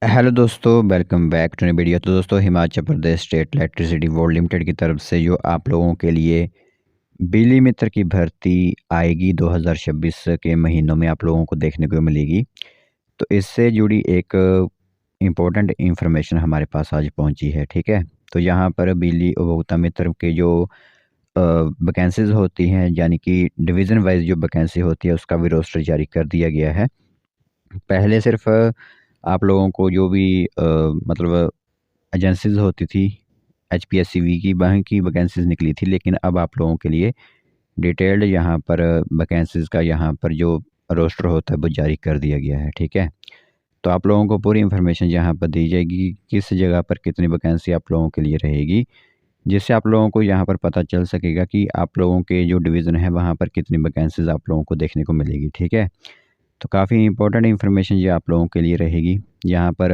Hello दोस्तों, welcome back to new video. तो दोस्तों, Himachal Pradesh state electricity board limited की तरफ से जो आप लोगों के लिए बिजली मित्र की भर्ती आएगी 2026 के महीनों में आप लोगों को देखने को मिलेगी। तो इससे जुड़ी एक इम्पोर्टेंट इंफॉर्मेशन हमारे पास आज पहुंची है। ठीक है, तो यहाँ पर बिजली उपभोक्ता मित्र के जो वैकेंसीज होती हैं, यानी कि डिवीज़न वाइज जो वैकेंसी होती है, उसका भी रोस्टर जारी कर दिया गया है। पहले सिर्फ आप लोगों को जो भी मतलब एजेंसीज़ होती थी, एचपीएससीवी की, वहाँ की वैकेंसीज़ निकली थी, लेकिन अब आप लोगों के लिए डिटेल्ड यहाँ पर वैकेंसीज़ का यहाँ पर जो रोस्टर होता है वो जारी कर दिया गया है। ठीक है, तो आप लोगों को पूरी इन्फॉर्मेशन यहाँ पर दी जाएगी, किस जगह पर कितनी वैकेंसी आप लोगों के लिए रहेगी, जिससे आप लोगों को यहाँ पर पता चल सकेगा कि आप लोगों के जो डिवीज़न है वहाँ पर कितनी वैकेंसीज़ आप लोगों को देखने को मिलेगी। ठीक है, तो काफ़ी इंपॉर्टेंट इन्फॉर्मेशन ये आप लोगों के लिए रहेगी। यहाँ पर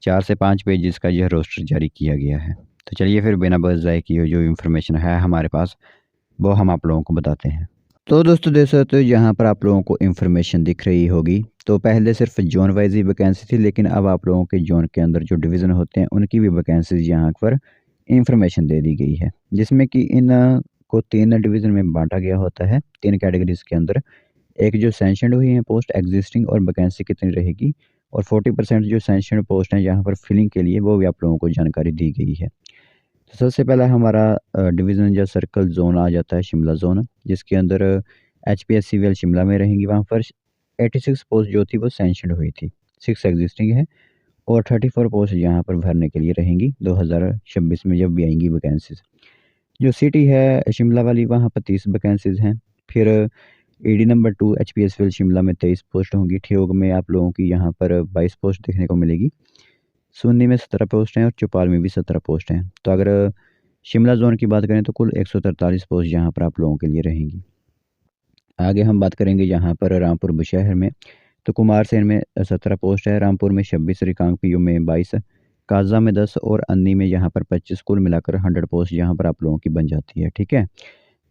4 से 5 पेजेस का यह रोस्टर जारी किया गया है। तो चलिए फिर बिना बस ज़ाये किए जो इन्फॉर्मेशन है हमारे पास, वो हम आप लोगों को बताते हैं। तो दोस्तों देख सकते हो, यहाँ पर आप लोगों को इन्फॉर्मेशन दिख रही होगी। तो पहले सिर्फ जोन वाइज़ ही वैकेंसी थी, लेकिन अब आप लोगों के जोन के अंदर जो डिवीज़न होते हैं उनकी भी वैकेंसीज़ यहाँ पर इन्फॉर्मेशन दे दी गई है। जिसमें कि इन को 3 डिवीज़न में बाँटा गया होता है, 3 कैटेगरीज़ के अंदर। एक जो सैंक्शन्ड हुई है पोस्ट एग्जिस्टिंग और वैकेंसी कितनी रहेगी, और 40% जो सैंक्शन्ड पोस्ट हैं यहाँ पर फिलिंग के लिए, वो भी आप लोगों को जानकारी दी गई है। तो सबसे पहला हमारा डिवीज़न या सर्कल ज़ोन आ जाता है शिमला ज़ोन, जिसके अंदर एचपीएससीवीएल शिमला में रहेंगी। वहाँ पर 86 पोस्ट जो थी वो सैंक्शन्ड हुई थी, 6 एग्जिस्टिंग है, और 34 पोस्ट यहाँ पर भरने के लिए रहेंगी 2026 में जब भी आएंगी वैकेंसीज। जो सिटी है शिमला वाली, वहाँ पर 30 वैकेंसीज हैं। फिर ईडी नंबर 2 एचपीएसवीएल शिमला में 23 पोस्ट होंगी। ठियोग में आप लोगों की यहाँ पर 22 पोस्ट देखने को मिलेगी। सुन्नी में 17 पोस्ट हैं और चौपाल में भी 17 पोस्ट हैं। तो अगर शिमला जोन की बात करें तो कुल 143 पोस्ट यहाँ पर आप लोगों के लिए रहेंगी। आगे हम बात करेंगे यहाँ पर रामपुर बुशहर में। तो कुमारसैन में 17 पोस्ट है, रामपुर में 26, रिकांगपिओ में 22, काजा में 10 और अन्नी में यहाँ पर 25, कुल मिलाकर 100 पोस्ट यहाँ पर आप लोगों की बन जाती है। ठीक है,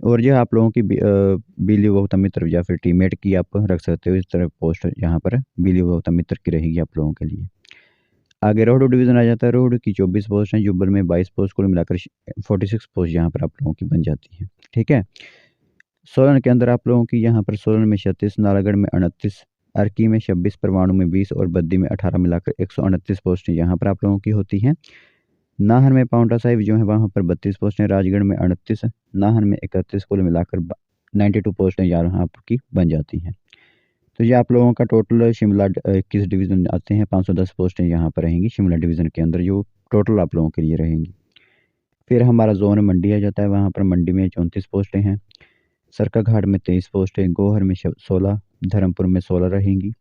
और जो आप लोगों की बिजली उपभोक्ता मित्र या फिर टीमेट की आप रख सकते हो, इस तरह पोस्ट यहाँ पर बिजली उपभोक्ता मित्र की रहेगी आप लोगों के लिए। आगे रोहडू डिवीज़न आ जाता है। रोहडू की 24 पोस्ट हैं, जुब्बल में 22 पोस्ट, कुल मिलाकर 46 पोस्ट यहाँ पर आप लोगों की बन जाती है। ठीक है, सोलन के अंदर आप लोगों की यहाँ पर सोलन में 36, नालागढ़ में 29, अर्की में 26, परवाणु में 20 और बद्दी में 18, मिलाकर 129 पोस्टें यहाँ पर आप लोगों की होती हैं। नाहन में पाउंटा साहिब जो है वहाँ पर 32 पोस्टें, राजगढ़ में 38, नाहन में 31, कुल मिलाकर 92 पोस्टें यहाँ की बन जाती हैं। तो ये आप लोगों का टोटल शिमला 21 डिवीज़न आते हैं, 510 पोस्टें यहाँ पर रहेंगी शिमला डिवीज़न के अंदर, जो टोटल आप लोगों के लिए रहेंगी। फिर हमारा जोन मंडी आ जाता है। वहाँ पर मंडी में 34 पोस्टें हैं, सरकाघाट में 23 पोस्टें, गोहर में 16, धर्मपुर में 16 रहेंगी,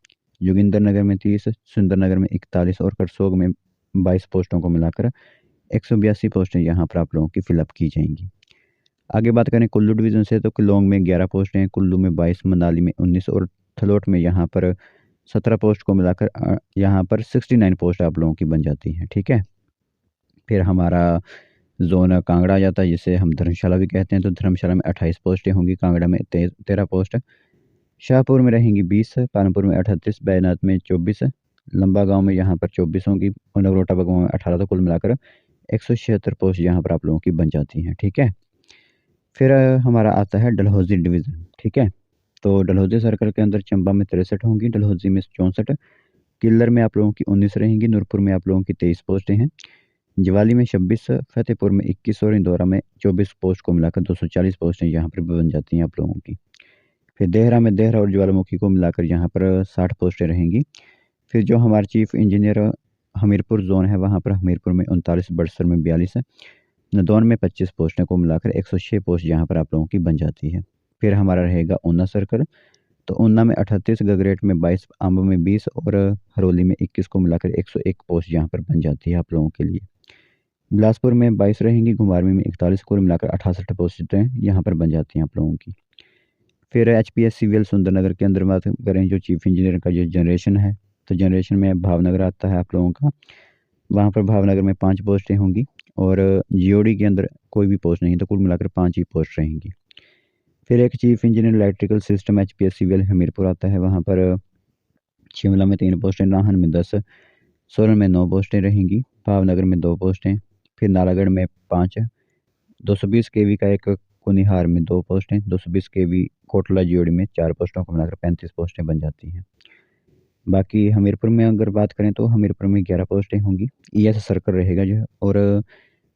जोगिंदरनगर में 30, सुंदरनगर में 41 और करसोग में 22 पोस्टों को मिलाकर 182 पोस्टें यहाँ पर आप लोगों की फिलअप की जाएंगी। आगे बात करें कुल्लू डिवीज़न से, तो किलोंग में 11 पोस्टें हैं, कुल्लू में 22, मनाली में 19 और थलोट में यहाँ पर 17 पोस्ट को मिलाकर यहाँ पर 69 पोस्ट आप लोगों की बन जाती हैं। ठीक है, फिर हमारा जोन कांगड़ा आ जाता है, जिसे हम धर्मशाला भी कहते हैं। तो धर्मशाला में 28 पोस्टें होंगी, कांगड़ा में 13 पोस्ट, शाहपुर में रहेंगी 20, पानपुर में 38, बैजनाथ में 24, लंबा गांव में यहाँ पर 24 होंगी, और नगरोटा बगवां में 18। तो कुल मिलाकर 176 पोस्ट यहाँ पर आप लोगों की बन जाती हैं। ठीक है, फिर हमारा आता है डलहौजी डिवीज़न। ठीक है, तो डलहौजी सर्कल के अंदर चंबा में 63 होंगी, डलहौजी में 64, किल्लर में आप लोगों की 19 रहेंगी, नूरपुर में आप लोगों की 23 पोस्टें हैं, जवाली में 26, फतेहपुर में 21 और इंदौरा में 24 पोस्ट को मिलाकर 240 पोस्टें यहाँ पर बन जाती हैं आप लोगों की। फिर देहरा में देहरा और ज्वालामुखी को मिलाकर यहाँ पर 60 पोस्टें रहेंगी। फिर जो हमारे चीफ इंजीनियर हमीरपुर जोन है, वहाँ पर हमीरपुर में 39, बड़सर में 42, नदौन में 25 पोस्टें को मिलाकर 106 पोस्ट यहाँ पर आप लोगों की बन जाती है। फिर हमारा रहेगा ऊना सर्कल। तो ऊना में 38, गगरेट में 22, आंब में 20 और हरोली में 21 को मिलाकर 101 पोस्ट यहाँ पर बन जाती है आप लोगों के लिए। बिलासपुर में 22 रहेंगी, घुमारवीं में 41, कुल मिलाकर 68 पोस्टें यहाँ पर बन जाती हैं आप लोगों की। फिर एचपीएससीवीएल सुंदरनगर के अंदर बात करें, जो चीफ इंजीनियर का जो जनरेशन है, तो जनरेशन में भावनगर आता है आप लोगों का। वहाँ पर भावनगर में 5 पोस्टें होंगी, और जीओडी के अंदर कोई भी पोस्ट नहीं, तो कुल मिलाकर 5 ही पोस्ट रहेंगी। फिर एक chief engineer electrical system HPSCVL Hamirpur आता है। वहाँ पर शिमला में 3 पोस्टें, नाहन में 10, सोलन में 9 पोस्टें रहेंगी, भावनगर में 2 पोस्टें, फिर नालागढ़ में 5, 220 केवी का एक कुनिहार में 2 पोस्टें, 220 केवी कोटला जीओडी में 4 पोस्टों को मिलाकर 35 पोस्टें बन जाती हैं। बाकी हमीरपुर में अगर बात करें तो हमीरपुर में 11 पोस्टें होंगी, ईएस सर्कल रहेगा जो, और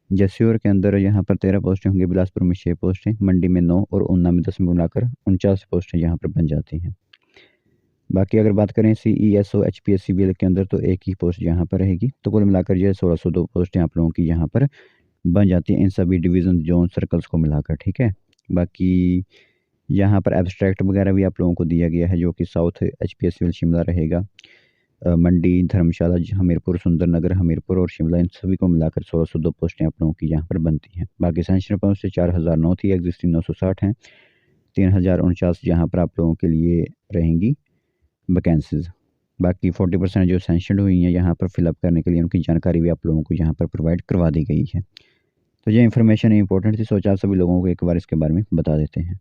जसूर के अंदर यहाँ पर 13 पोस्टें होंगी, बिलासपुर में 6 पोस्टें, मंडी में 9 और ऊना में 10 मिलाकर 49 पोस्टें यहाँ पर बन जाती हैं। बाकी अगर बात करें CESO HPSCBL के अंदर तो एक ही पोस्ट यहाँ पर रहेगी, तो कुल मिलाकर जो है 1602 पोस्टें आप लोगों की यहाँ पर बन जाती हैं इन सभी डिवीज़न जोन सर्कल्स को मिलाकर, ठीक है। बाकी यहाँ पर एब्स्ट्रैक्ट वगैरह भी आप लोगों को दिया गया है, जो कि साउथ HPSCBL शिमला रहेगा, मंडी, धर्मशाला, हमीरपुर, सुंदरनगर, हमीरपुर और शिमला, इन सभी को मिलाकर 1602 पोस्टें आप लोगों की यहाँ पर बनती हैं। बाकी सेंशन पोस्ट 4009 थी, एग्जिस्टिंग 960 हैं, 3049 यहाँ पर आप लोगों के लिए रहेंगी वैकेंसीज़। बाकी 40% जो सेंशन हुई हैं यहाँ पर फिलअप करने के लिए, उनकी जानकारी भी आप लोगों को यहाँ पर प्रोवाइड करवा दी गई है। तो ये इन्फॉर्मेशन इंपॉर्टेंट थी, सोचा आप सभी लोगों को एक बार इसके बारे में बता देते हैं।